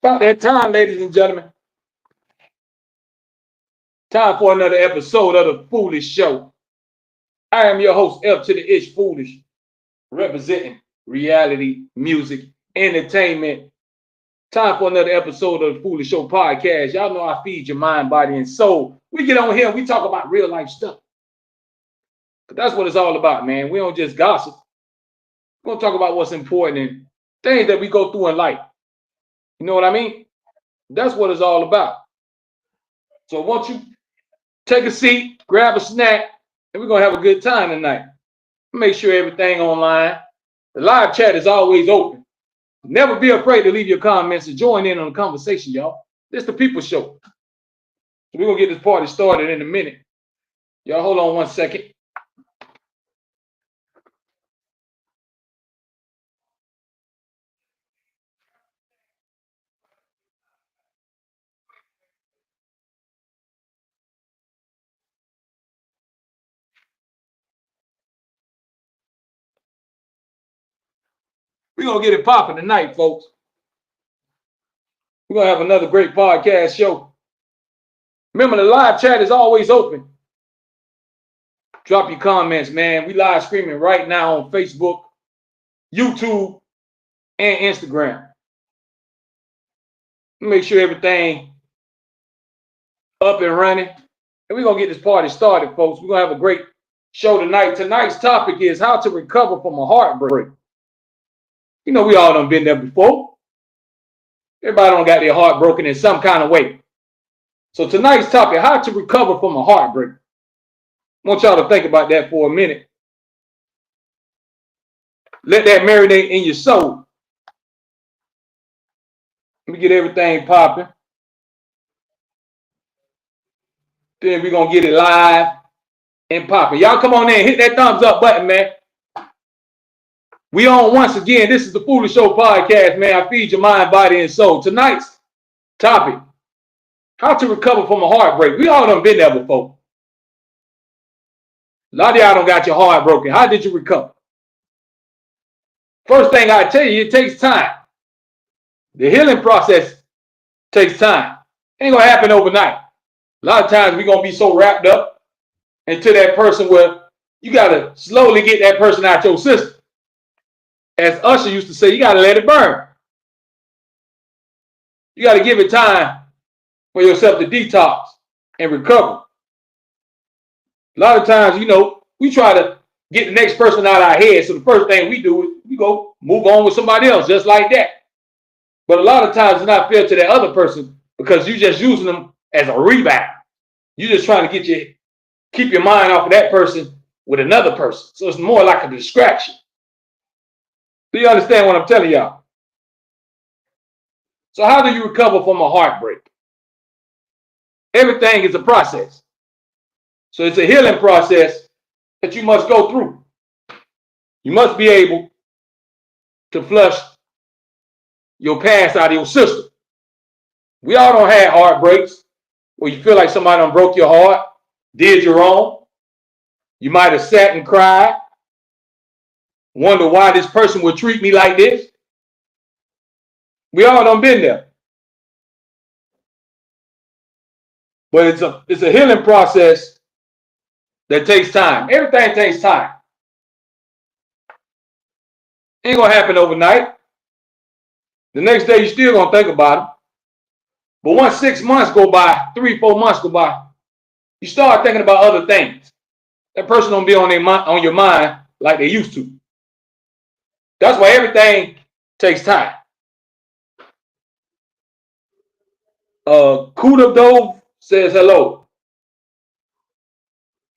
About that time, ladies and gentlemen. Time for another episode of the Foolish Show. I am your host, F to the Ish Foolish, representing reality, music, entertainment. Time for another episode of the Foolish Show podcast. Y'all know I feed your mind, body, and soul. We get on here and we talk about real life stuff. But that's what it's all about, man. We don't just gossip. We're going to talk about what's important and things that we go through in life. You know what I mean? That's what it's all about. So won't you take a seat, grab a snack, and we're going to have a good time tonight. Make sure everything online. The live chat is always open. Never be afraid to leave your comments and join in on the conversation, y'all. This is the People Show. So we're going to get this party started in a minute. Y'all hold on one second. We're going to get it popping tonight, folks. We're going to have another great podcast show. Remember, the live chat is always open. Drop your comments, man. We live streaming right now on Facebook, YouTube, and Instagram. Make sure everything up and running. And we're going to get this party started, folks. We're going to have a great show tonight. Tonight's topic is how to recover from a heartbreak. You know, we all done been there before. Everybody done got their heart broken in some kind of way. So tonight's topic, how to recover from a heartbreak. I want y'all to think about that for a minute. Let that marinate in your soul. Let me get everything popping. Then we're going to get it live and popping. Y'all come on in, hit that thumbs up button, man. We on once again. This is the Foolish Show podcast, man. I feed your mind, body, and soul. Tonight's topic, how to recover from a heartbreak. We all done been there before. A lot of y'all done got your heart broken. How did you recover? First thing I tell you, it takes time. The healing process takes time. Ain't gonna happen overnight. A lot of times we're gonna be so wrapped up into that person where you gotta slowly get that person out your system. As Usher used to say, you gotta let it burn. You gotta give it time for yourself to detox and recover. A lot of times, you know, we try to get the next person out of our head. So the first thing we do is we go move on with somebody else just like that. But a lot of times it's not fair to that other person because you're just using them as a rebound. You're just trying to keep your mind off of that person with another person. So it's more like a distraction. Do you understand what I'm telling y'all? So how do you recover from a heartbreak? Everything is a process. So it's a healing process that you must go through. You must be able to flush your past out of your system. We all don't have heartbreaks where you feel like somebody done broke your heart, did you wrong. You might have sat and cried, wonder why this person would treat me like this. We all done been there. But it's a healing process that takes time. Everything takes time. Ain't gonna happen overnight. The next day you're still gonna think about it. But once 6 months go by, 3-4 months go by, you start thinking about other things. That person don't be on your mind like they used to. That's why everything takes time. Kuda Dove says hello.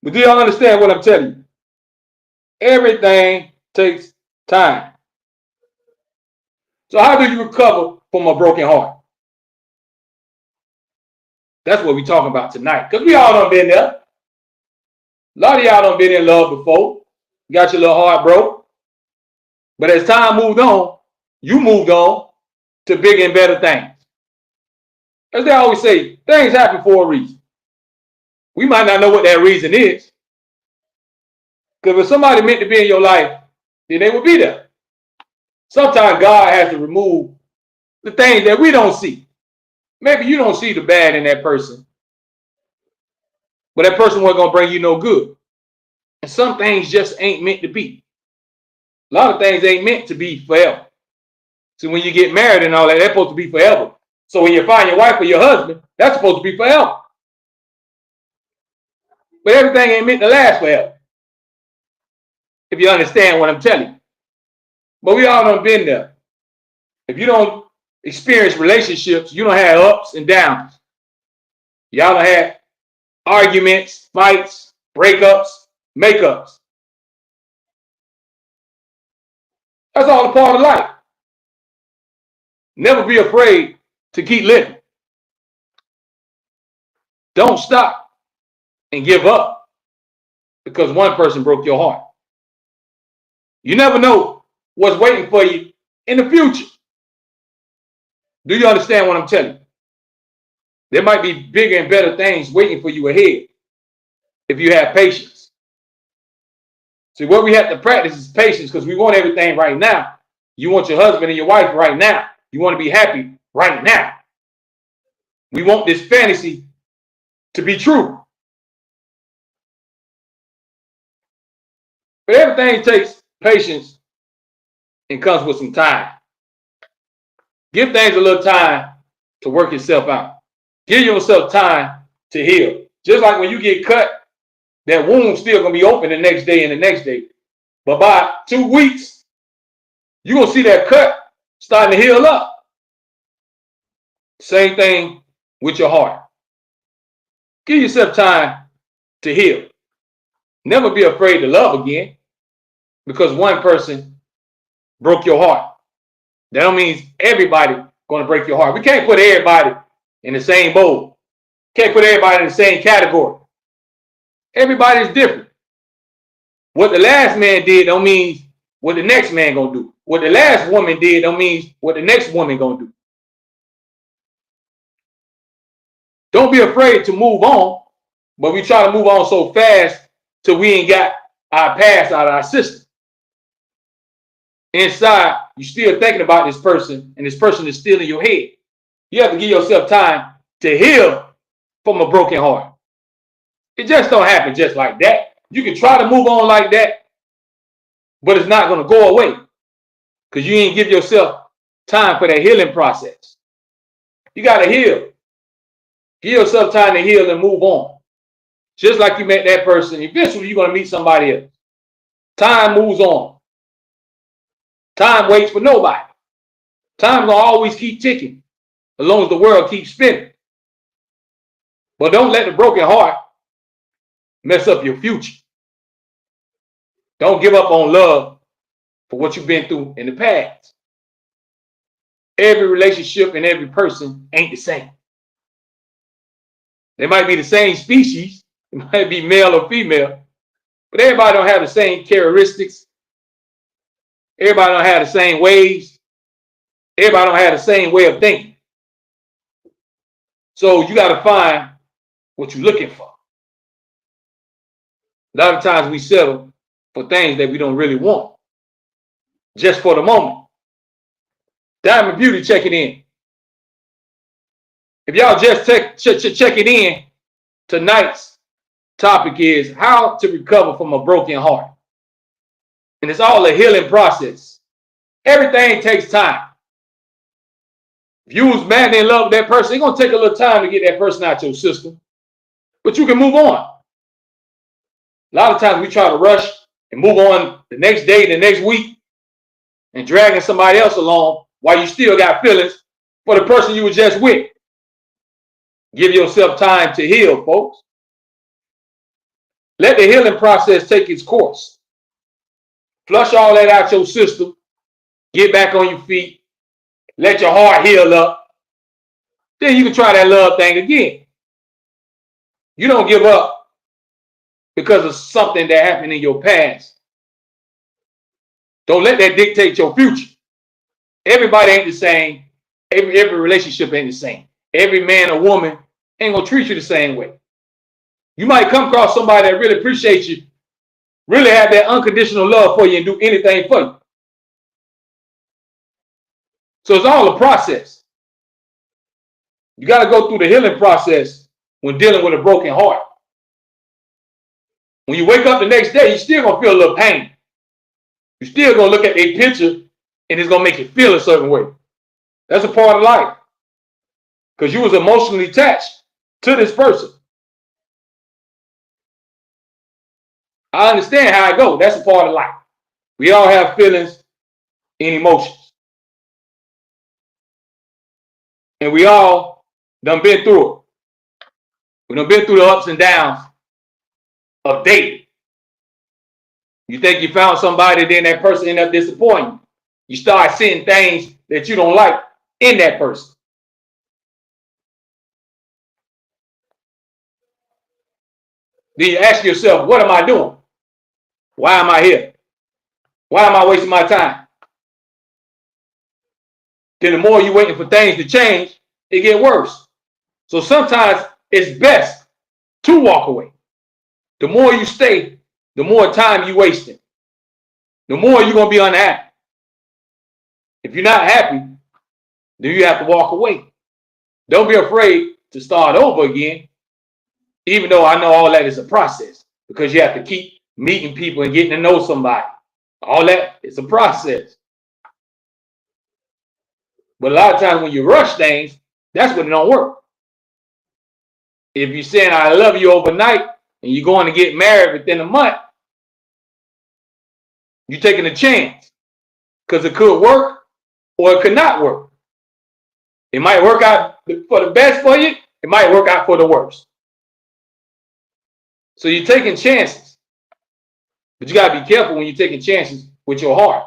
But do y'all understand what I'm telling you? Everything takes time. So how do you recover from a broken heart? That's what we're talking about tonight. Because we all done been there. A lot of y'all done been in love before. Got your little heart broke. But as time moved on, you moved on to bigger and better things. As they always say, things happen for a reason. We might not know what that reason is. Because if somebody meant to be in your life, then they would be there. Sometimes God has to remove The things that we don't see. Maybe you don't see the bad in that person, but that person wasn't going to bring you no good. And some things just ain't meant to be. A lot of things ain't meant to be forever. So when you get married and all that, that's supposed to be forever. So when you find your wife or your husband, that's supposed to be forever. But everything ain't meant to last forever. If you understand what I'm telling you. But we all done been there. If you don't experience relationships, you don't have ups and downs. Y'all done had arguments, fights, breakups, makeups. That's all a part of life. Never be afraid to keep living. Don't stop and give up because one person broke your heart. You never know what's waiting for you in the future. Do you understand what I'm telling you? There might be bigger and better things waiting for you ahead if you have patience. See, what we have to practice is patience because we want everything right now. You want your husband and your wife right now. You want to be happy right now. We want this fantasy to be true. But everything takes patience and comes with some time. Give things a little time to work itself out. Give yourself time to heal. Just like when you get cut, that wound's still going to be open the next day and the next day. But by 2 weeks, you're going to see that cut starting to heal up. Same thing with your heart. Give yourself time to heal. Never be afraid to love again because one person broke your heart. That don't mean everybody going to break your heart. We can't put everybody in the same bowl. Can't put everybody in the same category. Everybody's different. What the last man did don't mean what the next man gonna do. What the last woman did don't mean what the next woman gonna do. Don't be afraid to move on, but we try to move on so fast till we ain't got our past out of our system. Inside, you're still thinking about this person, and this person is still in your head. You have to give yourself time to heal from a broken heart. It just don't happen just like that. You can try to move on like that, but it's not going to go away because you ain't give yourself time for that healing process. You got to heal. Give yourself time to heal and move on. Just like you met that person, eventually you're going to meet somebody else. Time moves on. Time waits for nobody. Time going to always keep ticking as long as the world keeps spinning. But don't let the broken heart mess up your future. Don't give up on love for what you've been through in the past. Every relationship and every person ain't the same. They might be the same species. It might be male or female, but everybody don't have the same characteristics. Everybody don't have the same ways. Everybody don't have the same way of thinking. So you got to find what you're looking for. A lot of times we settle for things that we don't really want, just for the moment. Diamond Beauty checking in. If y'all just checking in, tonight's topic is how to recover from a broken heart. And it's all a healing process. Everything takes time. If you was madly in love with that person, it's going to take a little time to get that person out your system. But you can move on. A lot of times we try to rush and move on the next day, the next week, and dragging somebody else along while you still got feelings for the person you were just with. Give yourself time to heal, folks. Let the healing process take its course. Flush all that out your system. Get back on your feet. Let your heart heal up. Then you can try that love thing again. You don't give up because of something that happened in your past. Don't let that dictate your future. Everybody ain't the same. Every relationship ain't the same. Every man or woman ain't gonna treat you the same way. You might come across somebody that really appreciates you, really have that unconditional love for you and do anything for you. So it's all a process. You got to go through the healing process when dealing with a broken heart. When you wake up the next day, you're still going to feel a little pain. You're still going to look at a picture and it's going to make you feel a certain way. That's a part of life. Because you was emotionally attached to this person. I understand how it goes. That's a part of life. We all have feelings and emotions. And we all done been through it. We done been through the ups and downs of dating. You think you found somebody, then that person ended up disappointing you. You start seeing things that you don't like in that person. Then you ask yourself, what am I doing? Why am I here? Why am I wasting my time? Then the more you're waiting for things to change, it gets worse. So sometimes it's best to walk away. The more you stay, the more time you're wasting. The more you're going to be unhappy. If you're not happy, then you have to walk away. Don't be afraid to start over again, even though I know all that is a process, because you have to keep meeting people and getting to know somebody. All that is a process. But a lot of times when you rush things, that's when it don't work. If you're saying I love you overnight and you're going to get married within a month, you're taking a chance, because it could work or it could not work. It might work out for the best for you. It might work out for the worst. So you're taking chances. But you got to be careful when you're taking chances with your heart.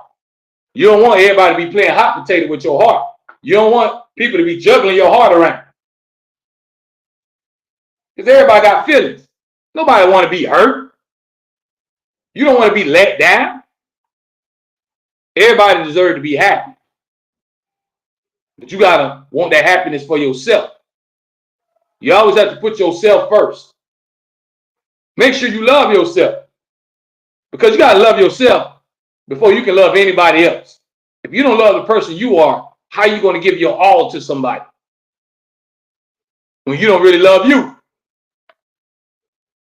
You don't want everybody to be playing hot potato with your heart. You don't want people to be juggling your heart around. Because everybody got feelings. Nobody want to be hurt. You don't want to be let down. Everybody deserves to be happy. But you got to want that happiness for yourself. You always have to put yourself first. Make sure you love yourself. Because you got to love yourself before you can love anybody else. If you don't love the person you are, how are you going to give your all to somebody when you don't really love you?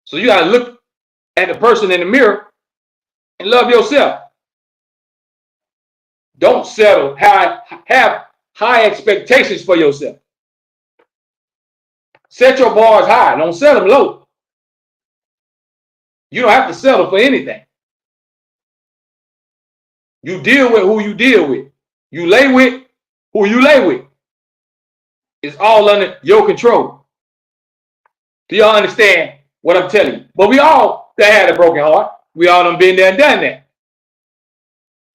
So you got to look at the person in the mirror and love yourself. Don't settle. Have high expectations for yourself. Set your bars high. Don't set them low. You don't have to settle for anything. You deal with who you deal with. You lay with who you lay with. It's all under your control. Do y'all understand what I'm telling you? But we all that had a broken heart. We all done been there and done that.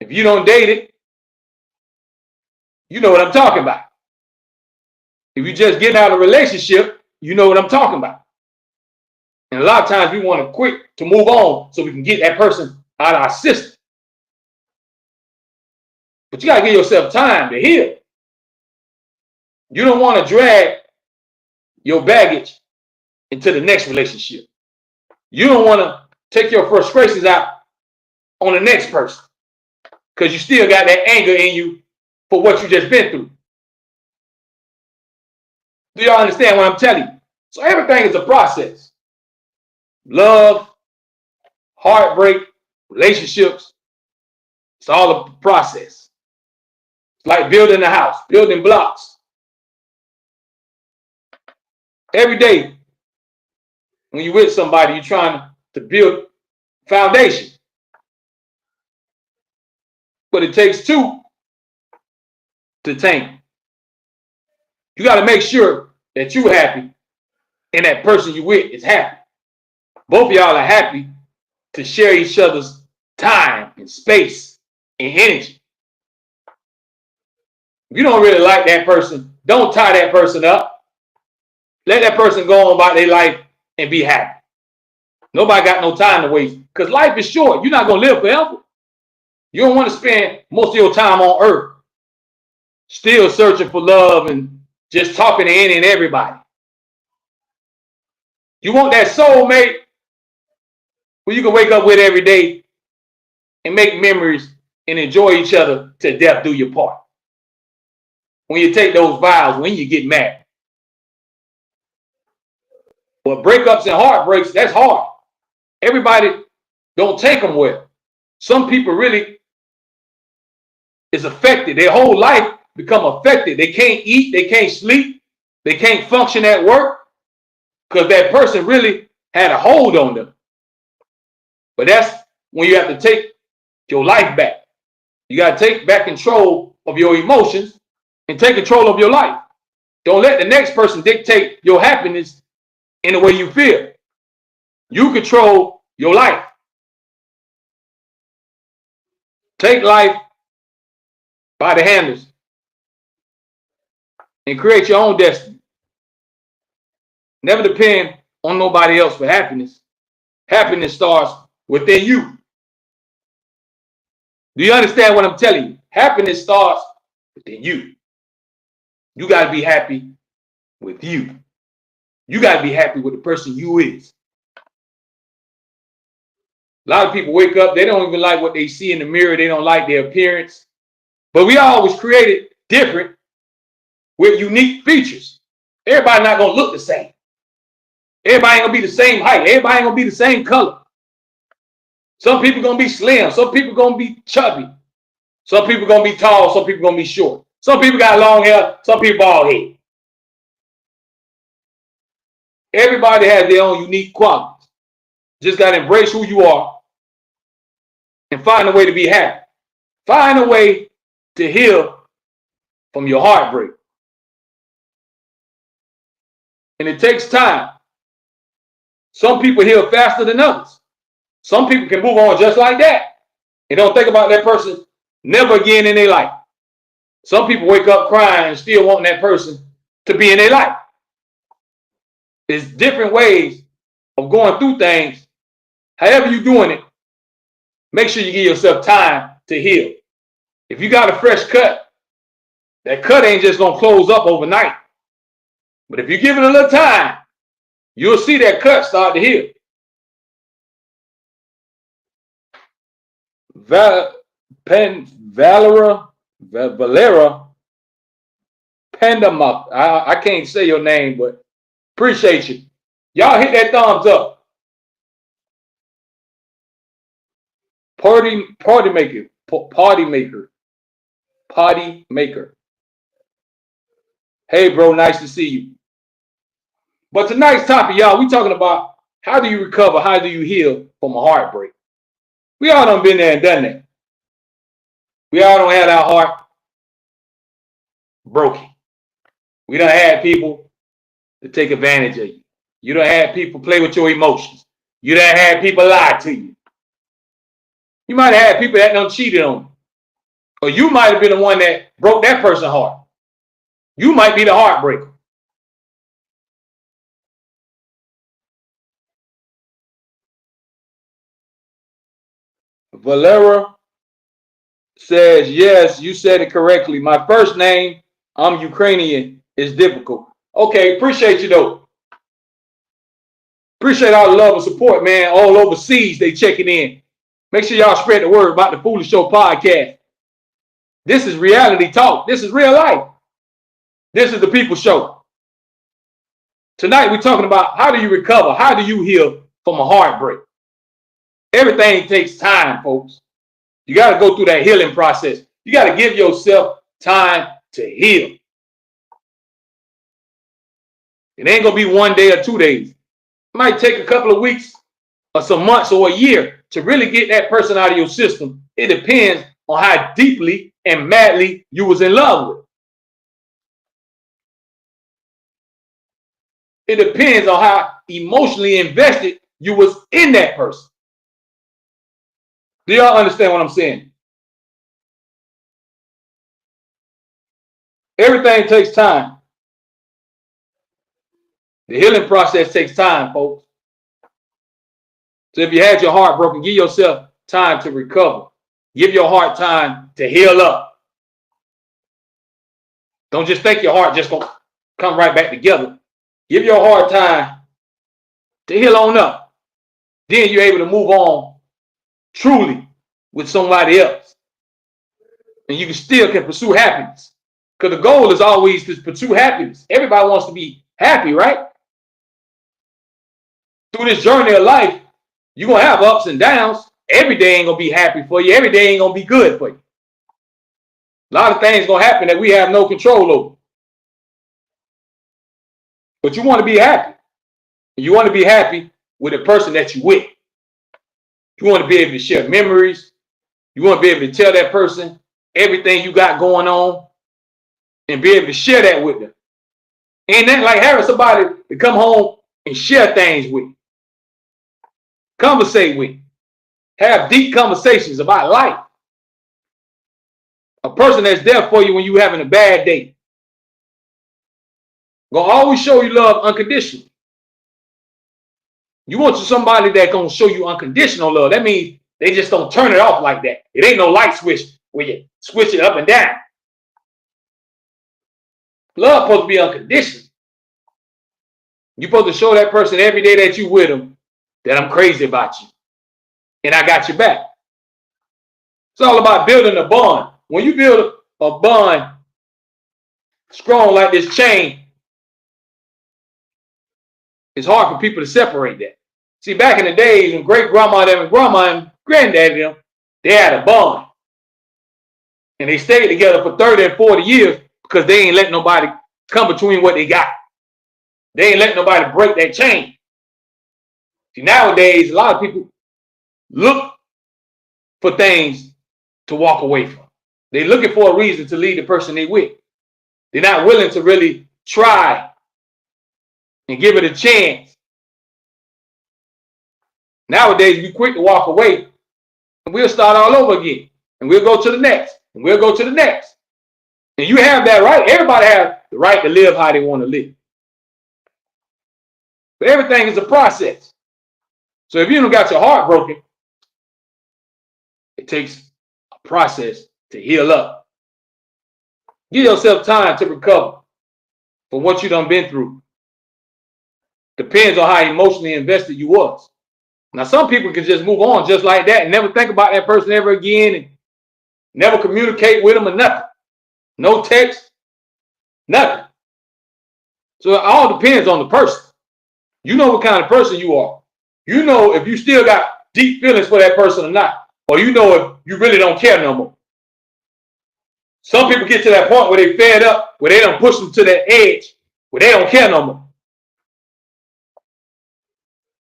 If you don't date it, you know what I'm talking about. If you just get out of a relationship, you know what I'm talking about. And a lot of times we want to quick to move on so we can get that person out of our system. But you got to give yourself time to heal. You don't want to drag your baggage into the next relationship. You don't want to take your frustrations out on the next person because you still got that anger in you for what you just been through. Do y'all understand what I'm telling you? So everything is a process. Love, heartbreak, relationships, it's all a process. It's like building a house, building blocks. Every day, when you're with somebody, you're trying to build foundation. But it takes two to tango. You got to make sure that you're happy and that person you're with is happy. Both of y'all are happy to share each other's time and space and energy. If you don't really like that person, don't tie that person up. Let that person go on about their life and be happy. Nobody got no time to waste because life is short. You're not going to live forever. You don't want to spend most of your time on earth still searching for love and just talking to any and everybody. You want that soulmate who you can wake up with every day and make memories and enjoy each other till death do your part. When you take those vows, when you get married. But breakups and heartbreaks, that's hard. Everybody don't take them well. Some people really is affected. Their whole life become affected. They can't eat, they can't sleep, they can't function at work because that person really had a hold on them. But that's when you have to take your life back. You got to take back control of your emotions and take control of your life. Don't let the next person dictate your happiness in the way you feel. You control your life. Take life by the handles and create your own destiny. Never depend on nobody else for happiness. Happiness starts within you. Do you understand what I'm telling you? Happiness starts within you. You got to be happy with you. You got to be happy with the person you is. A lot of people wake up, they don't even like what they see in the mirror. They don't like their appearance. But we all was created different with unique features. Everybody not going to look the same. Everybody ain't going to be the same height. Everybody ain't going to be the same color. Some people going to be slim. Some people going to be chubby. Some people going to be tall. Some people going to be short. Some people got long hair. Some people bald head. Everybody has their own unique qualities. Just got to embrace who you are and find a way to be happy. Find a way to heal from your heartbreak. And it takes time. Some people heal faster than others. Some people can move on just like that and don't think about that person never again in their life. Some people wake up crying and still wanting that person to be in their life. There's different ways of going through things. However you're doing it, make sure you give yourself time to heal. If you got a fresh cut, that cut ain't just going to close up overnight. But if you give it a little time, you'll see that cut start to heal. Valera Pandama. I can't say your name, but appreciate you. Y'all hit that thumbs up. Party maker. Hey, bro, nice to see you. But tonight's topic, y'all, we talking about how do you recover, how do you heal from a heartbreak? We all done been there and done that. We all don't have our heart broken. We done had people to take advantage of you. You done had people play with your emotions. You done had people lie to you. You might have had people that done cheated on you. Or you might have been the one that broke that person's heart. You might be the heartbreaker. Valera says, yes, you said it correctly. My first name, I'm Ukrainian, is difficult. Okay, appreciate you though. Appreciate all the love and support, man. All overseas, they checking in. Make sure y'all spread the word about the Foolish Show podcast. This is reality talk. This is real life. This is the People Show. Tonight, we're talking about how do you recover? How do you heal from a heartbreak? Everything takes time, folks. You got to go through that healing process. You got to give yourself time to heal. It ain't going to be 1 day or 2 days. It might take a couple of weeks or some months or a year to really get that person out of your system. It depends on how deeply and madly you was in love with. It depends on how emotionally invested you was in that person. Do y'all understand what I'm saying? Everything takes time. The healing process takes time, folks. So if you had your heart broken, give yourself time to recover. Give your heart time to heal up. Don't just think your heart just gonna come right back together. Give your heart time to heal on up. Then you're able to move on truly with somebody else. And you can pursue happiness. Because the goal is always to pursue happiness. Everybody wants to be happy, right? through this journey of life, you're going to have ups and downs. Every day ain't going to be happy for you. Every day ain't going to be good for you. A lot of things going to happen that we have no control over. But you want to be happy. You want to be happy with the person that you're with. You want to be able to share memories. You want to be able to tell that person everything you got going on and be able to share that with them. Ain't that like having somebody to come home and share things with, conversate with, have deep conversations about life. A person that's there for you when you're having a bad day. Gonna always show you love unconditionally. You want somebody that's gonna show you unconditional love. That means they just don't turn it off like that. It ain't no light switch where you switch it up and down. Love supposed to be unconditional. You're supposed to show that person every day that you with them that I'm crazy about you and I got your back. It's all about building a bond. When you build a bond strong like this chain, it's hard for people to separate that. See, back in the days when great grandma and grandma and granddaddy them, they had a bond. And they stayed together for 30 and 40 years because they ain't let nobody come between what they got. They ain't let nobody break that chain. See, nowadays, a lot of people look for things to walk away from. They're looking for a reason to leave the person they with. They're not willing to really try and give it a chance. Nowadays, we quick to walk away and we'll start all over again. And we'll go to the next. And we'll go to the next. And you have that right. Everybody has the right to live how they want to live. But everything is a process. So if you don't got your heart broken, it takes a process to heal up. Give yourself time to recover from what you done been through. Depends on how emotionally invested you was. Now, some people can just move on just like that and never think about that person ever again and never communicate with them or nothing. No text, nothing. So it all depends on the person. You know what kind of person you are. You know if you still got deep feelings for that person or not. Or you know if you really don't care no more. Some people get to that point where they fed up, where they don't push them to that edge, where they don't care no more.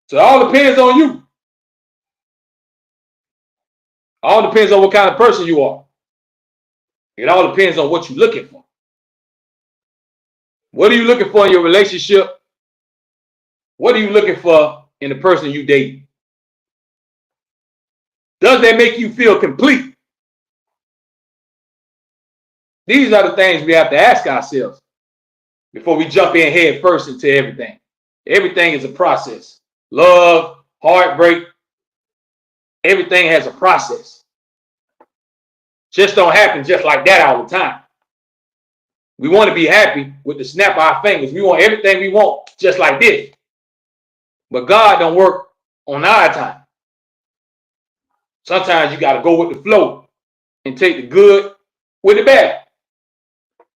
So it all depends on you. All depends on what kind of person you are. It all depends on what you're looking for. What are you looking for in your relationship? What are you looking for in the person you date? Does that make you feel complete? These are the things we have to ask ourselves before we jump in head first into everything. Everything is a process. Love, heartbreak, everything has a process. Just don't happen just like that all the time. We want to be happy with the snap of our fingers. We want everything we want just like this. But God don't work on our time. Sometimes you got to go with the flow and take the good with the bad.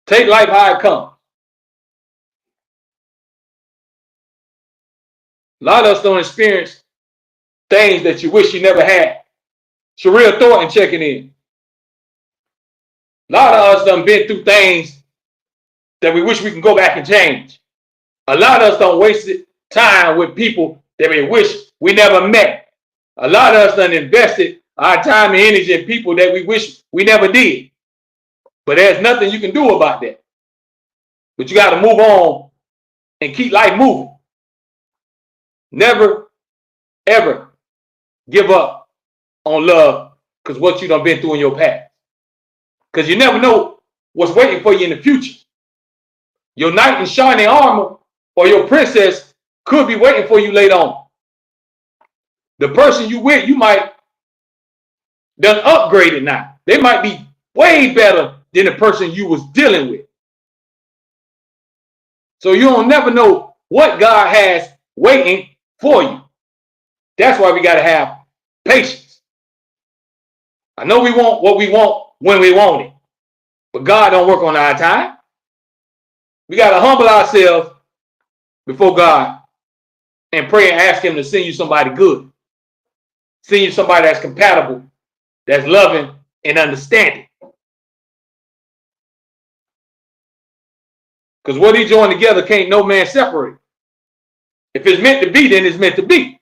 Take life how it comes. A lot of us don't experience things that you wish you never had. Sharia Thornton checking in. A lot of us done been through things that we wish we can go back and change. A lot of us done wasted time with people that we wish we never met. A lot of us done invested our time and energy in people that we wish we never did. But there's nothing you can do about that. But you got to move on and keep life moving. Never, ever give up on love because what you done been through in your past. Because you never know what's waiting for you in the future. Your knight in shining armor or your princess could be waiting for you later on. The person you with, you might done upgraded now. They might be way better than the person you was dealing with. So you don't never know what God has waiting for you. That's why we got to have patience. I know we want what we want when we want it, but God don't work on our time. We got to humble ourselves before God and pray and ask him to send you somebody good. Send you somebody that's compatible, that's loving and understanding. Because what he joined together can't no man separate. If it's meant to be, then it's meant to be.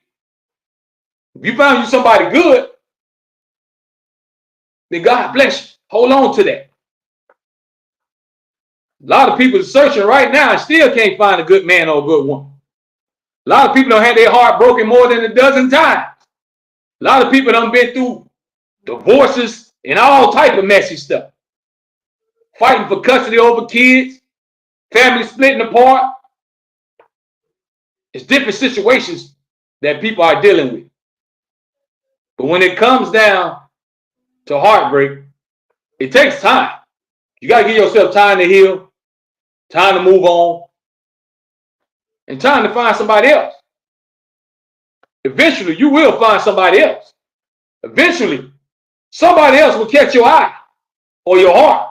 If you found you somebody good, then God bless you. Hold on to that. A lot of people are searching right now and still can't find a good man or a good woman. A lot of people don't have their heart broken more than a dozen times. A lot of people done been through divorces and all type of messy stuff. Fighting for custody over kids, family splitting apart. It's different situations that people are dealing with. But when it comes down to heartbreak, it takes time. You got to give yourself time to heal, time to move on, and time to find somebody else. Eventually, you will find somebody else. Eventually, somebody else will catch your eye or your heart.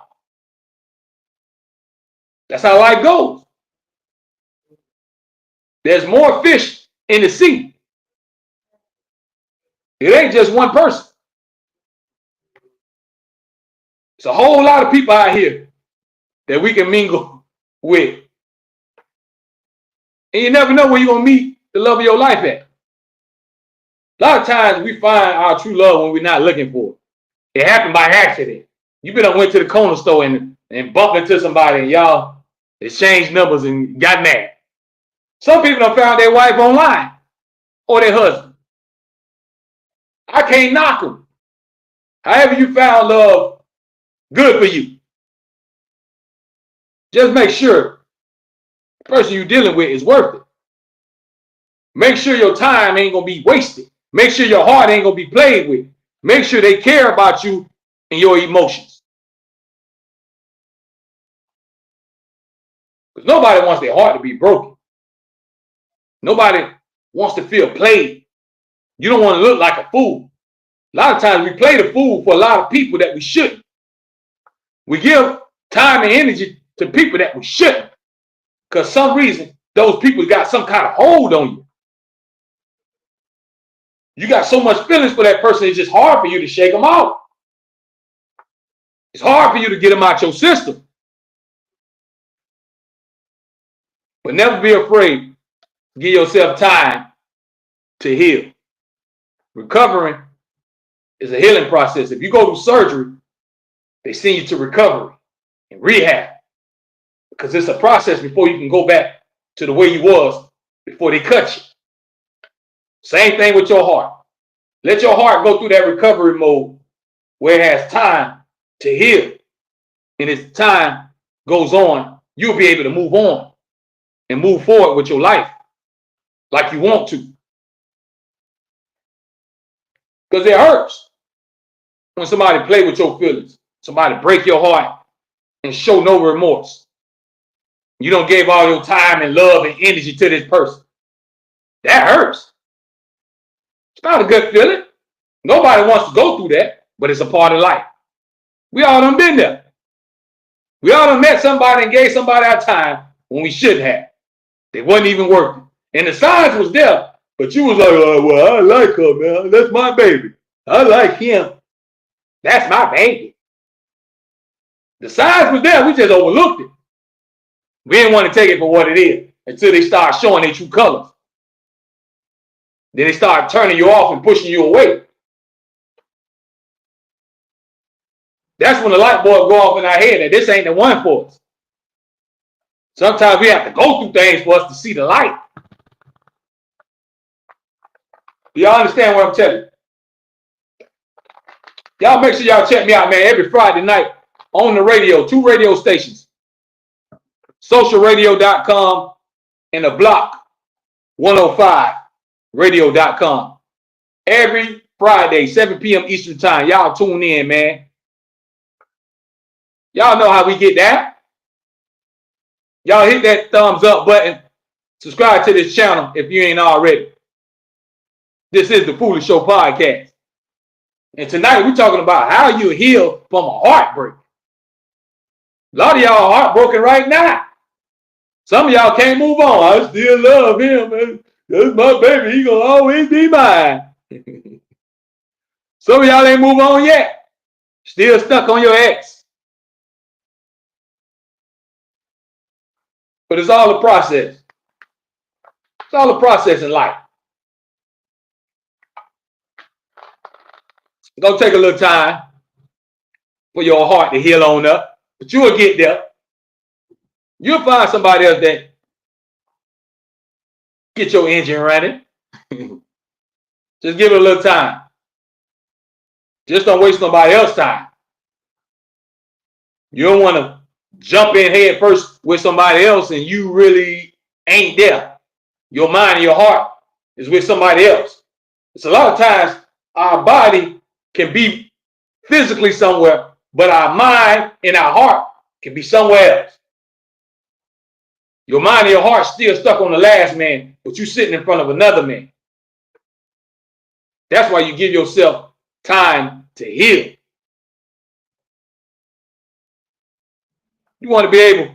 That's how life goes. There's more fish in the sea. It ain't just one person. It's a whole lot of people out here that we can mingle with. And you never know where you're going to meet the love of your life at. A lot of times we find our true love when we're not looking for it. It happened by accident. You been went to the corner store and bumped into somebody and y'all exchanged numbers and got mad. Some people have found their wife online or their husband. I can't knock them. However you found love, good for you. Just make sure the person you're dealing with is worth it. Make sure your time ain't going to be wasted. Make sure your heart ain't going to be played with. Make sure they care about you and your emotions. Because nobody wants their heart to be broken. Nobody wants to feel played. You don't want to look like a fool. A lot of times we play the fool for a lot of people that we shouldn't. We give time and energy to people that we shouldn't. Because some reason those people got some kind of hold on you. You got so much feelings for that person, it's just hard for you to shake them out. It's hard for you to get them out your system. But never be afraid. Give yourself time to heal. Recovering is a healing process. If you go through surgery, they send you to recovery and rehab. Because it's a process before you can go back to the way you was before they cut you. Same thing with your heart. Let your heart go through that recovery mode where it has time to heal. And as time goes on, you'll be able to move on and move forward with your life like you want to. Because it hurts when somebody play with your feelings, somebody break your heart and show no remorse. You don't give all your time and love and energy to this person. That hurts. It's not a good feeling. Nobody wants to go through that, but it's a part of life. We all done been there. We all done met somebody and gave somebody our time when we shouldn't have. They wasn't even working. And the signs was there, but you was like, oh, well, I like her, man. That's my baby. I like him. That's my baby. The signs was there. We just overlooked it. We didn't want to take it for what it is until they start showing their true colors. Then they start turning you off and pushing you away. That's when the light bulb go off in our head that this ain't the one for us. Sometimes we have to go through things for us to see the light. Do y'all understand what I'm telling you? Y'all make sure y'all check me out, man, every Friday night on the radio, 2 radio stations. Socialradio.com and the block 105radio.com. Every Friday, 7 p.m. Eastern time. Y'all tune in, man. Y'all know how we get that. Y'all hit that thumbs up button. Subscribe to this channel if you ain't already. This is the Foolish Show podcast. And tonight we're talking about how you heal from a heartbreak. A lot of y'all are heartbroken right now. Some of y'all can't move on. I still love him, man. That's my baby. He gonna always be mine. Some of y'all ain't moved on yet. Still stuck on your ex. But it's all a process. It's all a process in life. It's gonna take a little time for your heart to heal on up, but you will get there. You'll find somebody else that get your engine running. Just give it a little time. Just don't waste nobody else's time. You don't want to jump in head first with somebody else and you really ain't there. Your mind and your heart is with somebody else. It's a lot of times our body can be physically somewhere, but our mind and our heart can be somewhere else. Your mind and your heart still stuck on the last man, but you sitting in front of another man. That's why you give yourself time to heal. You want to be able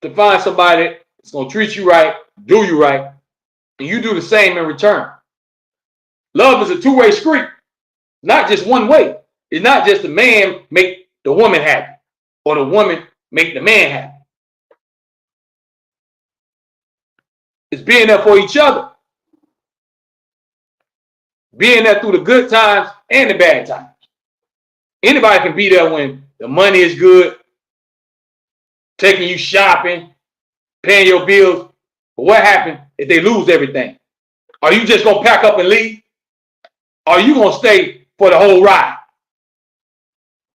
to find somebody that's going to treat you right, do you right, and you do the same in return. Love is a two-way street, not just one way. It's not just the man make the woman happy or the woman make the man happy. It's being there for each other. Being there through the good times and the bad times. Anybody can be there when the money is good, taking you shopping, paying your bills. But what happens if they lose everything? Are you just going to pack up and leave? Or are you going to stay for the whole ride?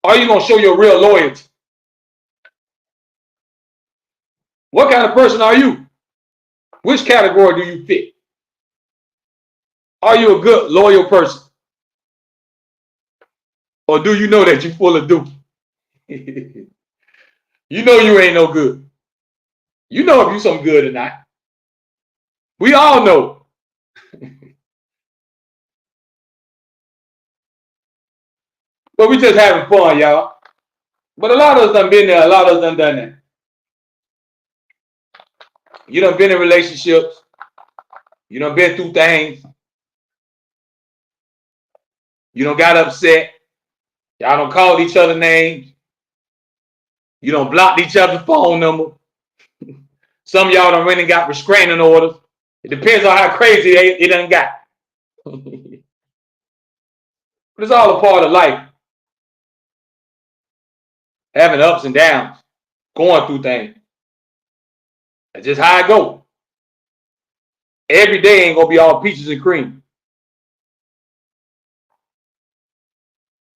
Or are you going to show your real loyalty? What kind of person are you? Which category do you fit? Are you a good, loyal person? Or do you know that you're full of dookie? You know you ain't no good. You know if you some good or not. We all know. But we just having fun, y'all. But a lot of us done been there. A lot of us done that. You done been in relationships. You done been through things. You done got upset. Y'all done called each other names. You done blocked each other's phone number. Some of y'all done went and got restraining orders. It depends on how crazy it done got. But it's all a part of life. Having ups and downs. Going through things. That's just how it goes. Every day ain't gonna be all peaches and cream.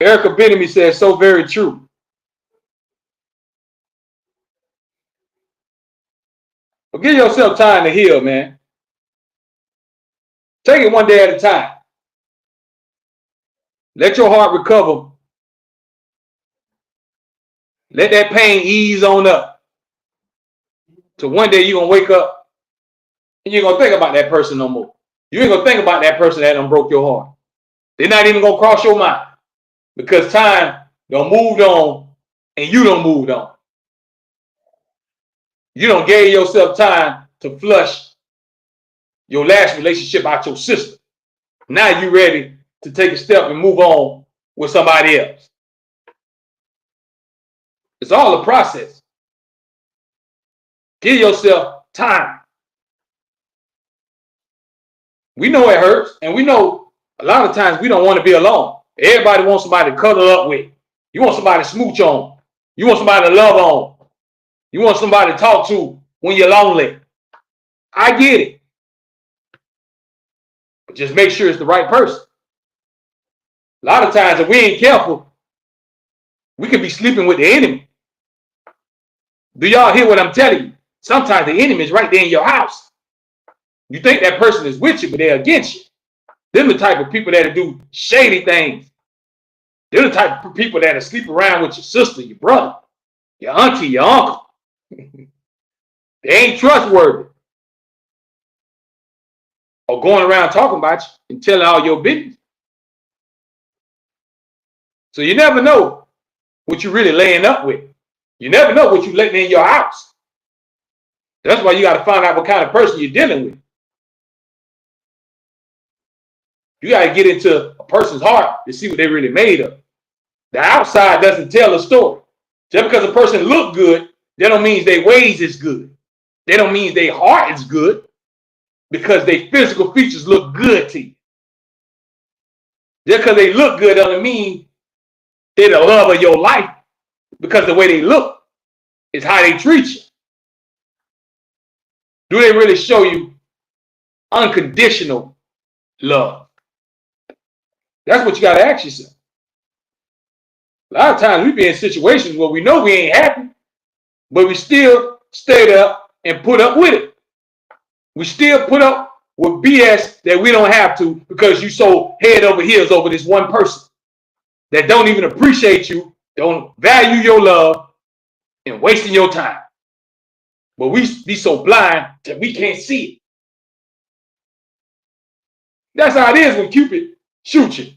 Erica Benemy says, so very true. But give yourself time to heal, man. Take it one day at a time. Let your heart recover. Let that pain ease on up. So one day you're going to wake up and you're going to think about that person no more. You ain't going to think about that person that done broke your heart. They're not even going to cross your mind because time done moved on and you done moved on. You done gave yourself time to flush your last relationship out your system. Now you ready to take a step and move on with somebody else. It's all a process. Give yourself time. We know it hurts, and we know a lot of times we don't want to be alone. Everybody wants somebody to cuddle up with. You want somebody to smooch on. You want somebody to love on. You want somebody to talk to when you're lonely. I get it. But just make sure it's the right person. A lot of times, if we ain't careful, we could be sleeping with the enemy. Do y'all hear what I'm telling you? Sometimes the enemy is right there in your house. You think that person is with you, but they're against you. They're the type of people that do shady things. They're the type of people that sleep around with your sister, your brother, your auntie, your uncle. They ain't trustworthy. Or going around talking about you and telling all your business. So you never know what you're really laying up with. You never know what you're letting in your house. That's why you got to find out what kind of person you're dealing with. You got to get into a person's heart to see what they really made of. The outside doesn't tell a story. Just because a person look good, that don't mean their ways is good. They don't mean their heart is good because their physical features look good to you. Just because they look good doesn't mean they're the love of your life, because the way they look is how they treat you. Do they really show you unconditional love? That's what you got to ask yourself. A lot of times we be in situations where we know we ain't happy, but we still stay there and put up with it. We still put up with BS that we don't have to because you so head over heels over this one person that don't even appreciate you, don't value your love, and wasting your time. But we be so blind that we can't see it. That's how it is when Cupid shoots you.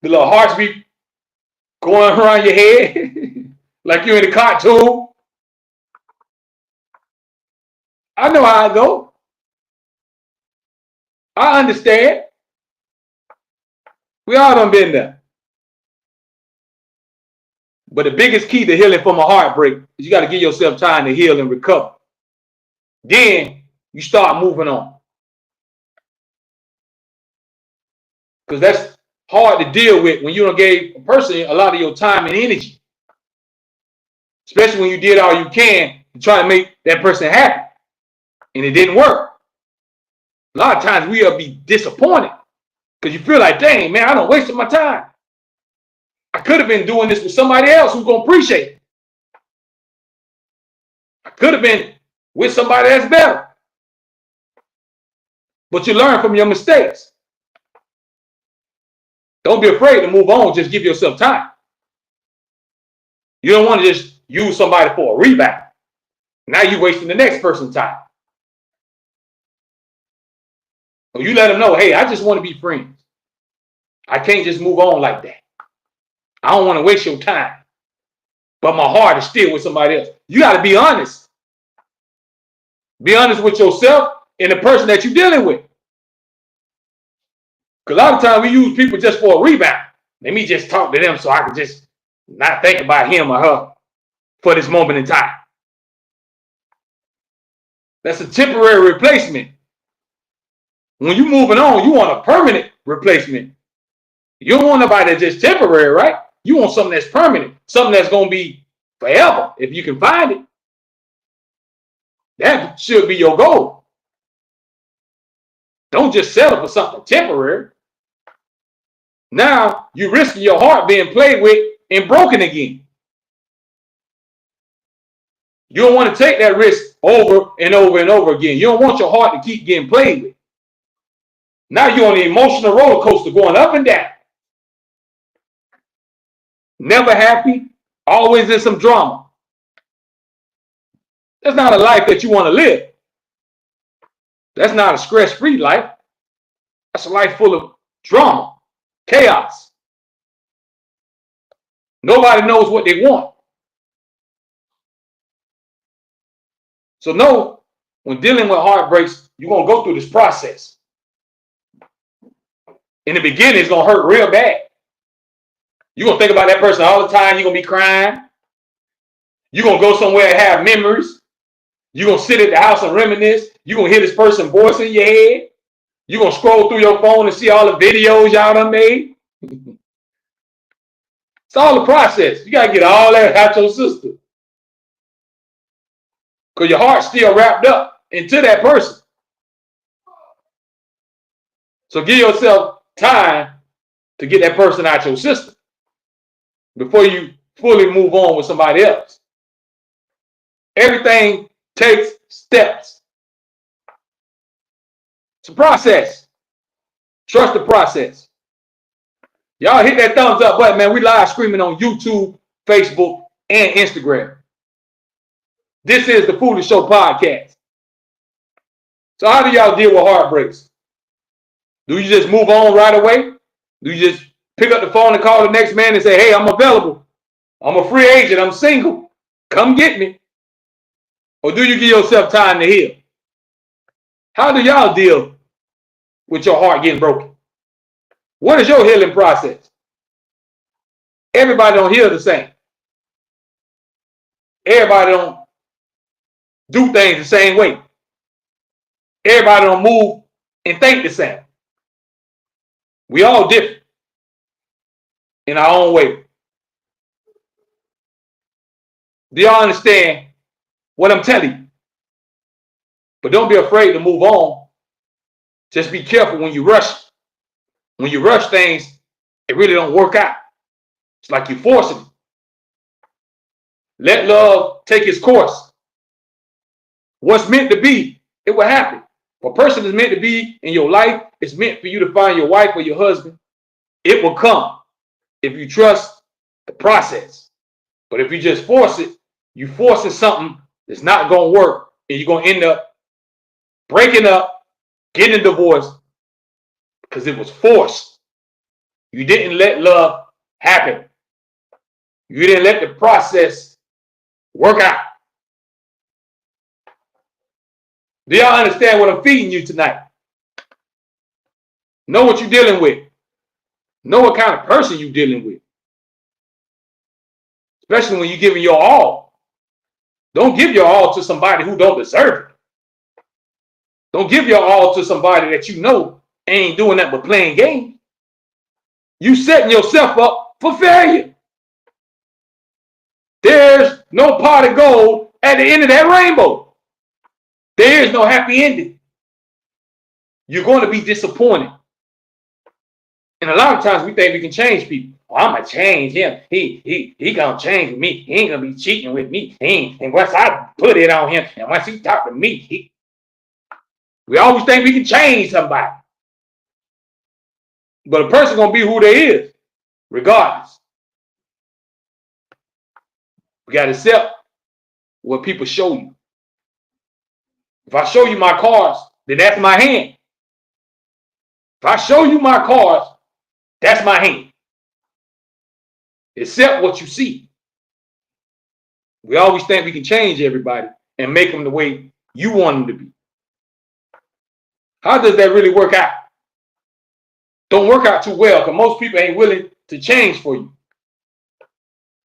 The little hearts be going around your head like you're in a cartoon. I know how I go. I understand. We all done been there. But the biggest key to healing from a heartbreak is you got to give yourself time to heal and recover. Then you start moving on. Because that's hard to deal with when you don't give a person a lot of your time and energy. Especially when you did all you can to try to make that person happy. And it didn't work. A lot of times we'll be disappointed because you feel like, dang, man, I done wasted my time. I could have been doing this with somebody else who's going to appreciate it. I could have been with somebody that's better. But you learn from your mistakes. Don't be afraid to move on. Just give yourself time. You don't want to just use somebody for a rebound. Now you're wasting the next person's time. So you let them know, hey, I just want to be friends. I can't just move on like that. I don't want to waste your time. But my heart is still with somebody else. You got to be honest. Be honest with yourself and the person that you're dealing with. Because a lot of times we use people just for a rebound. Let me just talk to them so I can just not think about him or her for this moment in time. That's a temporary replacement. When you're moving on, you want a permanent replacement. You don't want nobody that's just temporary, right? You want something that's permanent, something that's going to be forever if you can find it. That should be your goal. Don't just settle for something temporary. Now you're risking your heart being played with and broken again. You don't want to take that risk over and over and over again. You don't want your heart to keep getting played with. Now you're on the emotional roller coaster going up and down. Never happy, always in some drama. That's not a life that you want to live. That's not a stress-free life. That's a life full of drama, chaos. Nobody knows what they want. So know, when dealing with heartbreaks, you're going to go through this process. In the beginning, it's going to hurt real bad. You're going to think about that person all the time. You're going to be crying. You're going to go somewhere and have memories. You're going to sit at the house and reminisce. You're going to hear this person's voice in your head. You're going to scroll through your phone and see all the videos y'all done made. It's all the process. You got to get all that out your system. Because your heart's still wrapped up into that person. So give yourself time to get that person out your system before you fully move on with somebody else. Everything takes steps. It's a process. Trust the process. Y'all hit that thumbs up button, man. We live streaming on YouTube, Facebook, and Instagram. This is the Foolish Show podcast. So how do y'all deal with heartbreaks? Do you just move on right away? Do you just pick up the phone and call the next man and say, hey, I'm available. I'm a free agent. I'm single. Come get me. Or do you give yourself time to heal? How do y'all deal with your heart getting broken? What is your healing process? Everybody don't heal the same. Everybody don't do things the same way. Everybody don't move and think the same. We all different in our own way. Do y'all understand what I'm telling you? But don't be afraid to move on. Just be careful when you rush. When you rush things, it really don't work out. It's like you're forcing it. Let love take its course. What's meant to be, it will happen. If a person is meant to be in your life, it's meant for you to find your wife or your husband. It will come if you trust the process. But if you just force it, you forcing something that's not going to work, and you're going to end up breaking up, getting a divorce because it was forced. You didn't let love happen. You didn't let the process work out. Do y'all understand what I'm feeding you tonight? Know what you're dealing with. Know what kind of person you're dealing with. Especially when you're giving your all. Don't give your all to somebody who don't deserve it. Don't give your all to somebody that you know ain't doing that but playing games. You setting yourself up for failure. There's no pot of gold at the end of that rainbow. There is no happy ending. You're going to be disappointed. And a lot of times we think we can change people. Oh, I'm gonna change him. He gonna change me. He ain't gonna be cheating with me. And once I put it on him, and once he talk to me, we always think we can change somebody. But a person gonna be who they is, regardless. We gotta accept what people show you. If I show you my cards, then that's my hand. If I show you my cards, that's my hand. Accept what you see. We always think we can change everybody and make them the way you want them to be. How does that really work out? Don't work out too well because most people ain't willing to change for you.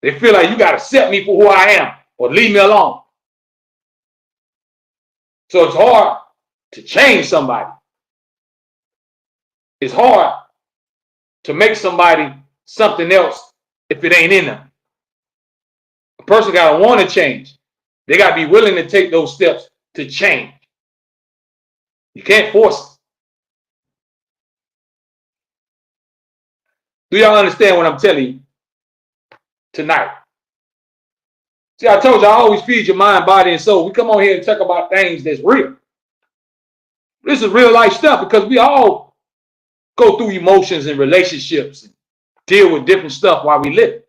They feel like you got to accept me for who I am or leave me alone. So it's hard to change somebody. It's hard to make somebody something else if it ain't in them. A person got to want to change. They got to be willing to take those steps to change. You can't force it. Do y'all understand what I'm telling you tonight? See, I told you I always feed your mind, body, and soul. We come on here and talk about things that's real. This is real life stuff because we all go through emotions and relationships and deal with different stuff while we live.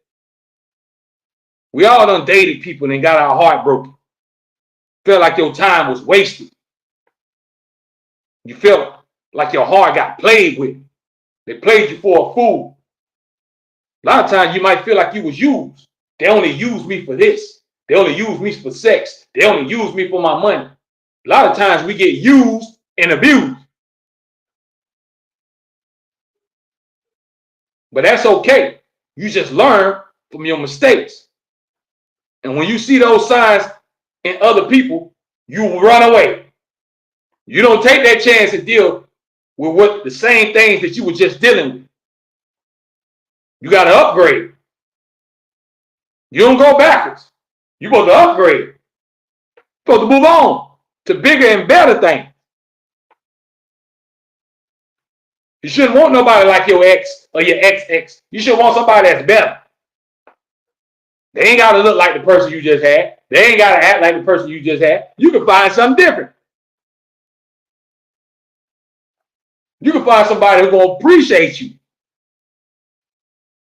We all done dated people and got our heart broken. Felt like your time was wasted. You felt like your heart got played with. They played you for a fool. A lot of times you might feel like you was used. They only use me for this. They only use me for sex. They only use me for my money. A lot of times we get used and abused. But that's okay. You just learn from your mistakes. And when you see those signs in other people, you run away. You don't take that chance to deal with what the same things that you were just dealing with. You got to upgrade. You don't go backwards. You're supposed to upgrade. You're supposed to move on to bigger and better things. You shouldn't want nobody like your ex or your ex-ex. You should want somebody that's better. They ain't got to look like the person you just had. They ain't got to act like the person you just had. You can find something different. You can find somebody who's going to appreciate you.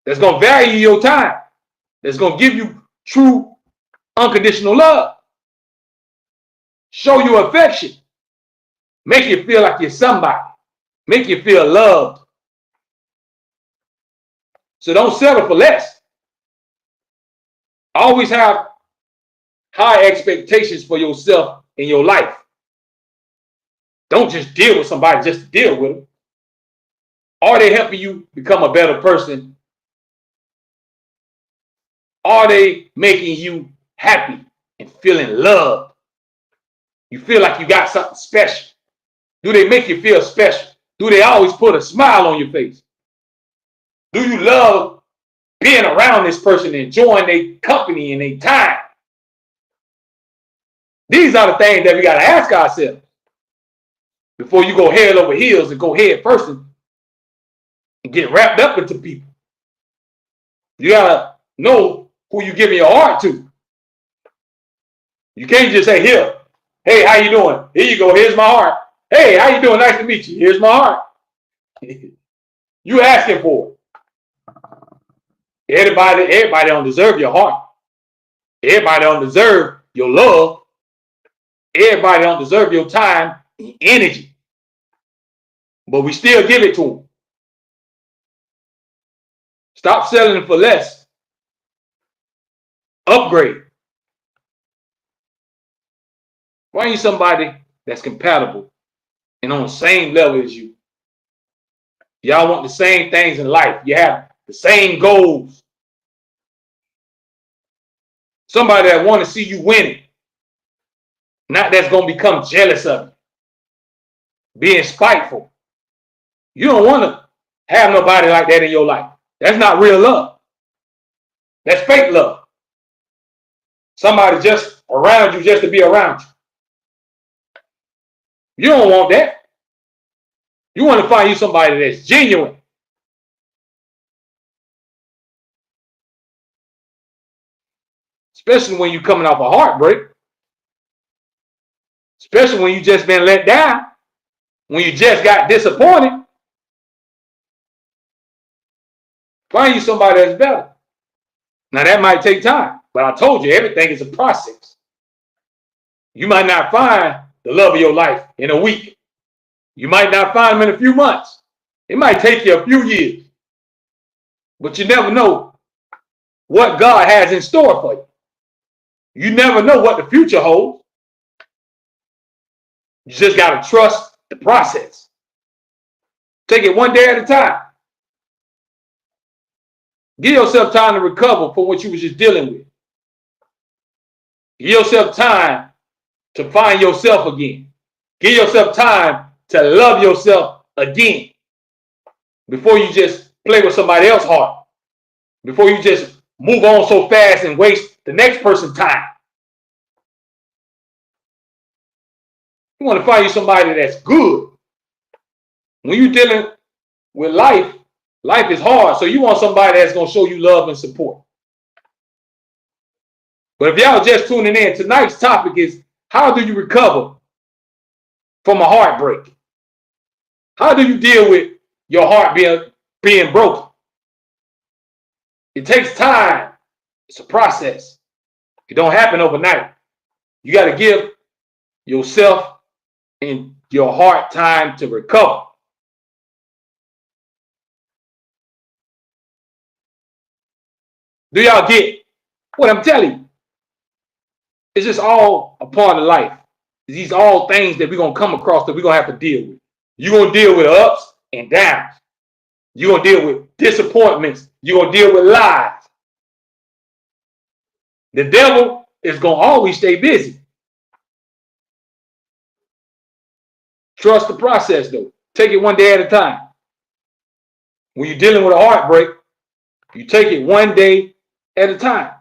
That's going to value your time. That's going to give you true unconditional love. Show you affection. Make you feel like you're somebody. Make you feel loved. So don't settle for less. Always have high expectations for yourself in your life. Don't just deal with somebody just to deal with them. Are they helping you become a better person? Are they making you happy and feeling loved? You feel like you got something special. Do they make you feel special? Do they always put a smile on your face? Do you love being around this person, enjoying their company and their time? These are the things that we got to ask ourselves before you go head over heels and go head first and get wrapped up into people. You got to know who you giving your heart to. You can't just say, here, hey, how you doing? Here you go, here's my heart. Hey, how you doing? Nice to meet you. Here's my heart. You asking for it. Everybody don't deserve your heart. Everybody don't deserve your love. Everybody don't deserve your time and energy. But we still give it to them. Stop selling for less. Upgrade. Find you somebody that's compatible and on the same level as you. Y'all want the same things in life. You have the same goals. Somebody that want to see you winning. Not that's going to become jealous of you. Being spiteful. You don't want to have nobody like that in your life. That's not real love. That's fake love. Somebody just around you just to be around you. You don't want that. You want to find you somebody that's genuine. Especially when you're coming off a heartbreak. Especially when you just been let down. When you just got disappointed. Find you somebody that's better. Now that might take time. But I told you, everything is a process. You might not find the love of your life in a week. You might not find them in a few months. It might take you a few years. But you never know what God has in store for you. You never know what the future holds. You just got to trust the process. Take it one day at a time. Give yourself time to recover from what you was just dealing with. Give yourself time to find yourself again. Give yourself time to love yourself again before you just play with somebody else's heart. Before you just move on so fast and waste the next person's time. You want to find you somebody that's good. When you're dealing with life, life is hard. So you want somebody that's going to show you love and support. But if y'all just tuning in, tonight's topic is how do you recover from a heartbreak? How do you deal with your heart being broken? It takes time. It's a process. It don't happen overnight. You got to give yourself and your heart time to recover. Do y'all get what I'm telling you? It's just all a part of life. These all things that we're going to come across that we're going to have to deal with. You're going to deal with ups and downs. You're going to deal with disappointments. You're going to deal with lies. The devil is going to always stay busy. Trust the process, though. Take it one day at a time. When you're dealing with a heartbreak, you take it one day at a time.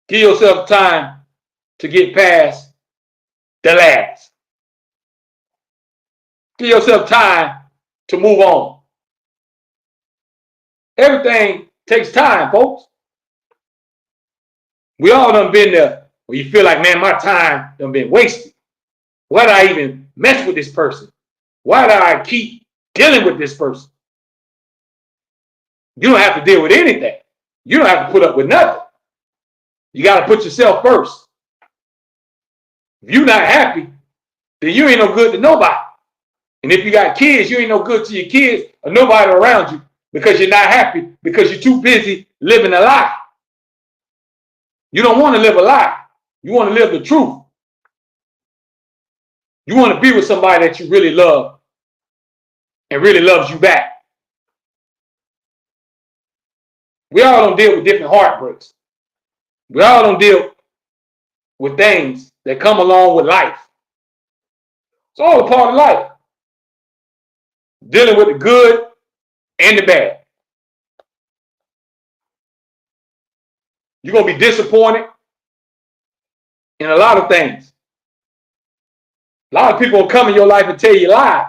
Give yourself time to get past the last. Give yourself time to move on. Everything takes time, folks. We all done been there where you feel like, man, my time done been wasted. Why did I even mess with this person? Why did I keep dealing with this person? You don't have to deal with anything. You don't have to put up with nothing. You got to put yourself first. If you're not happy, then you ain't no good to nobody. And if you got kids, you ain't no good to your kids or nobody around you because you're not happy, because you're too busy living a lie. You don't want to live a lie. You want to live the truth. You want to be with somebody that you really love. and really loves you back. We all don't deal with different heartbreaks. We all don't deal with things that come along with life. It's all a part of life. Dealing with the good and the bad. You're going to be disappointed in a lot of things. A lot of people will come in your life and tell you lies.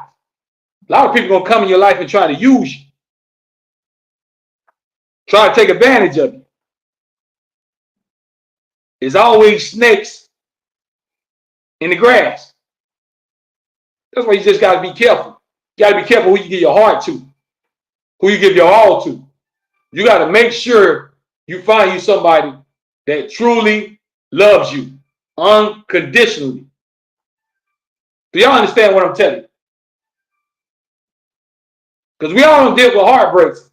A lot of people are going to come in your life and try to use you. Try to take advantage of you. There's always snakes in the grass. That's why you just got to be careful. You got to be careful who you give your heart to, who you give your all to. You got to make sure you find you somebody that truly loves you unconditionally. Do y'all understand what I'm telling you? Because we all don't deal with heartbreaks,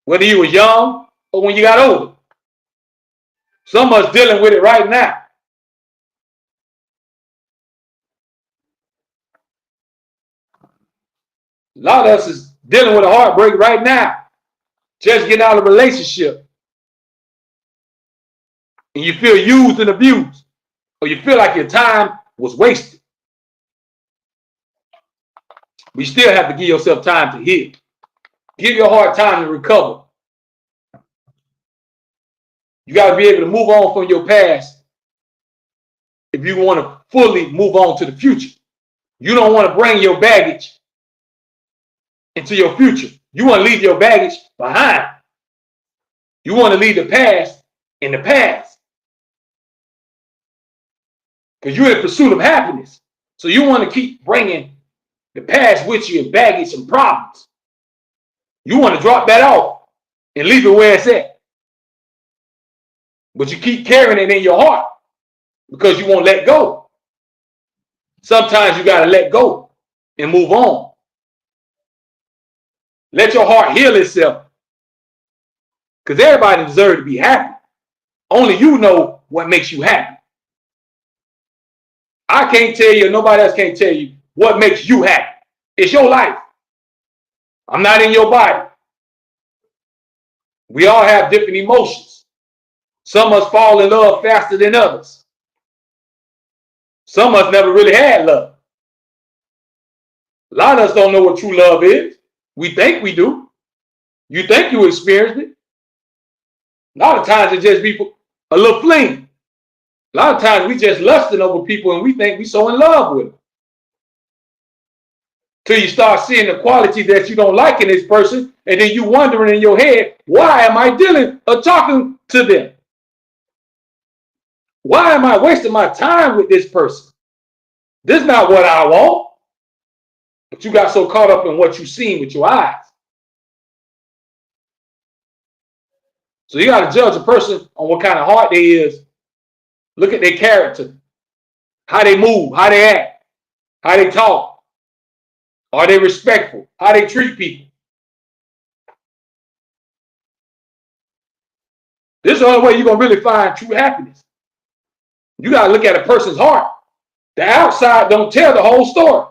whether you were young or when you got older. Some of us dealing with it right now. A lot of us is dealing with a heartbreak right now. Just getting out of a relationship. And you feel used and abused. Or you feel like your time was wasted. But you still have to give yourself time to heal. Give your heart time to recover. You got to be able to move on from your past if you want to fully move on to the future. You don't want to bring your baggage into your future. You want to leave your baggage behind. You want to leave the past in the past. Because you're in pursuit of happiness. So you want to keep bringing the past with you and baggage and problems. You want to drop that off and leave it where it's at. But you keep carrying it in your heart because you won't let go. Sometimes you got to let go and move on. Let your heart heal itself. Because everybody deserves to be happy. Only you know what makes you happy. I can't tell you, nobody else can't tell you what makes you happy. It's your life. I'm not in your body. We all have different emotions. Some of us fall in love faster than others. Some of us never really had love. A lot of us don't know what true love is. We think we do. You think you experienced it. A lot of times it just be a little fling. A lot of times we just lusting over people and we think we so in love with them. Till you start seeing the quality that you don't like in this person, and then you wondering in your head, why am I dealing or talking to them? Why am I wasting my time with this person? This is not what I want. But you got so caught up in what you've seen with your eyes. So you got to judge a person on what kind of heart they is. Look at their character, how they move, how they act, how they talk. Are they respectful? How they treat people? This is the only way you're going to really find true happiness. You got to look at a person's heart. The outside don't tell the whole story.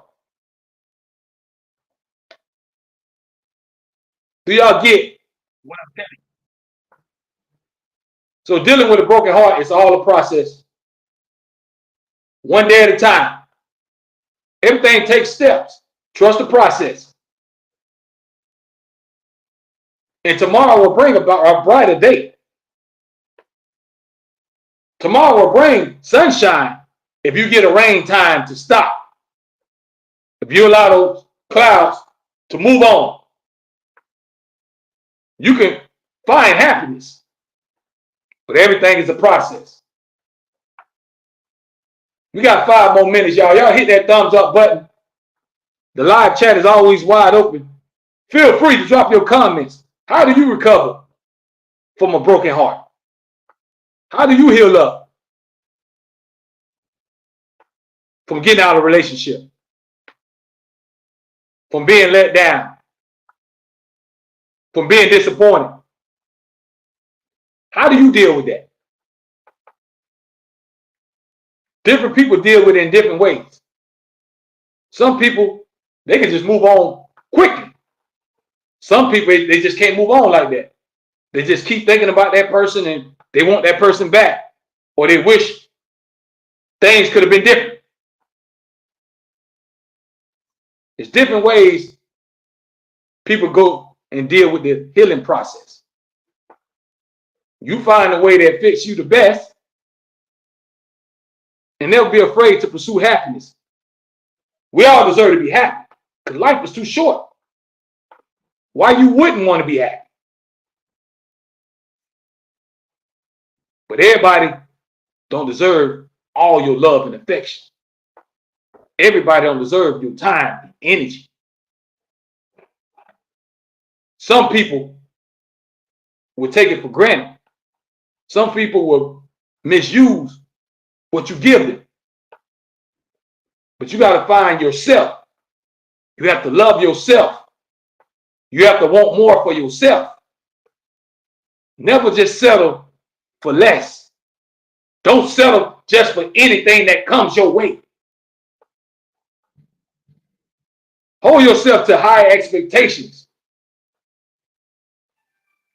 Do y'all get what I'm telling you? So dealing with a broken heart is all a process. One day at a time. Everything takes steps. Trust the process. And tomorrow will bring about a brighter day. Tomorrow will bring sunshine if you get a rain time to stop. If you allow those clouds to move on, you can find happiness. But everything is a process. We got 5 more minutes, y'all. Y'all hit that thumbs up button. The live chat is always wide open. Feel free to drop your comments. How do you recover from a broken heart? How do you heal up from getting out of a relationship? From being let down? From being disappointed? How do you deal with that? Different people deal with it in different ways. Some people, they can just move on quickly. Some people, they just can't move on like that. They just keep thinking about that person and they want that person back, or they wish things could have been different. There's different ways people go and deal with the healing process. You find a way that fits you the best, and never be afraid to pursue happiness. We all deserve to be happy because life is too short. Why you wouldn't want to be happy? But everybody don't deserve all your love and affection. Everybody don't deserve your time and energy. Some people will take it for granted. Some people will misuse what you give them. But you got to find yourself. You have to love yourself. You have to want more for yourself. Never just settle for less. Don't settle just for anything that comes your way. Hold yourself to higher expectations.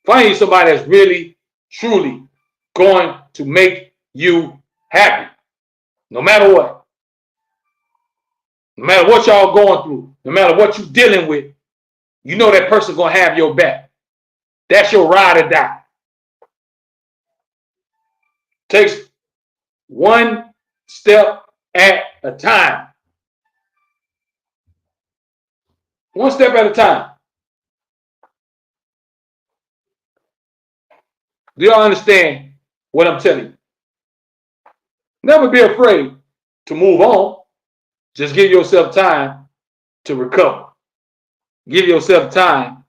Find somebody that's really, truly going to make you happy. No matter what. No matter what y'all going through. No matter what you're dealing with. You know that person going to have your back. That's your ride or die. Takes one step at a time. One step at a time. Do y'all understand what I'm telling you? Never be afraid to move on. Just give yourself time to recover. Give yourself time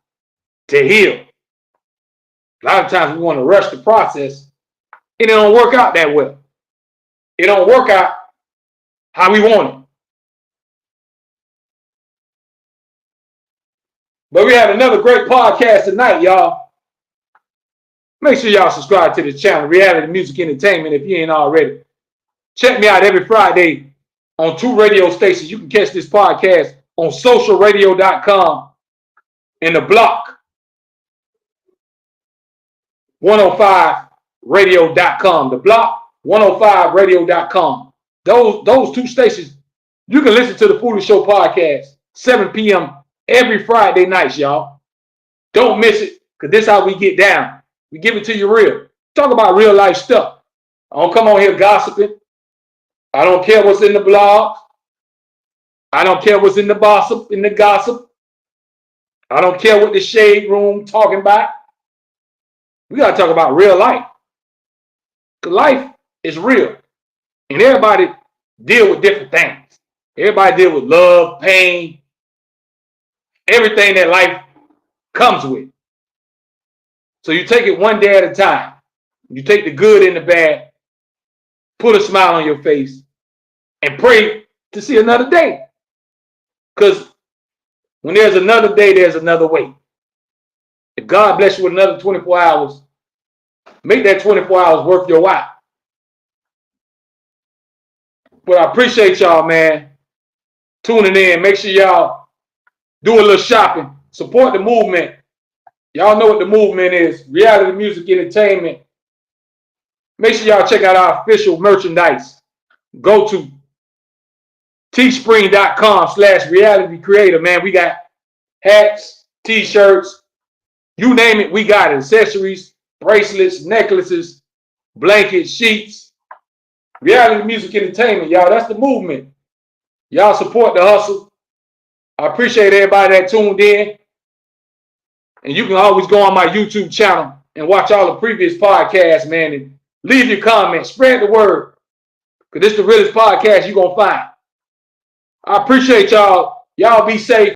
to heal. A lot of times we want to rush the process and it don't work out that well. It don't work out how we want it. But we have another great podcast tonight, y'all. Make sure y'all subscribe to the channel, Reality Music Entertainment, if you ain't already. Check me out every Friday on 2 radio stations. You can catch this podcast on socialradio.com and the block 105radio.com. The block 105radio.com. Those 2 stations, you can listen to the Foolish Show podcast 7 p.m. every Friday nights, y'all. Don't miss it, because this is how we get down. We give it to you real. Talk about real life stuff. I don't come on here gossiping. I don't care what's in the blog. I don't care what's in the gossip. I don't care what the shade room talking about. We got to talk about real life. Because life is real. And everybody deal with different things. Everybody deal with love, pain, everything that life comes with. So you take it one day at a time. You take the good and the bad, put a smile on your face, and pray to see another day. Because when there's another day, there's another way. If God bless you with another 24 hours, make that 24 hours worth your while. But I appreciate y'all, man, tuning in. Make sure y'all do a little shopping. Support the movement. Y'all know what the movement is. Reality Music Entertainment. Make sure y'all check out our official merchandise. Go to teespring.com/realitycreator, man. We got hats, t-shirts, you name it, we got it. Accessories, bracelets, necklaces, blankets, sheets. Reality Music Entertainment, y'all. That's the movement. Y'all support the hustle. I appreciate everybody that tuned in. And you can always go on my YouTube channel and watch all the previous podcasts, man, and leave your comments. Spread the word. Because this is the realest podcast you're going to find. I appreciate y'all. Y'all be safe.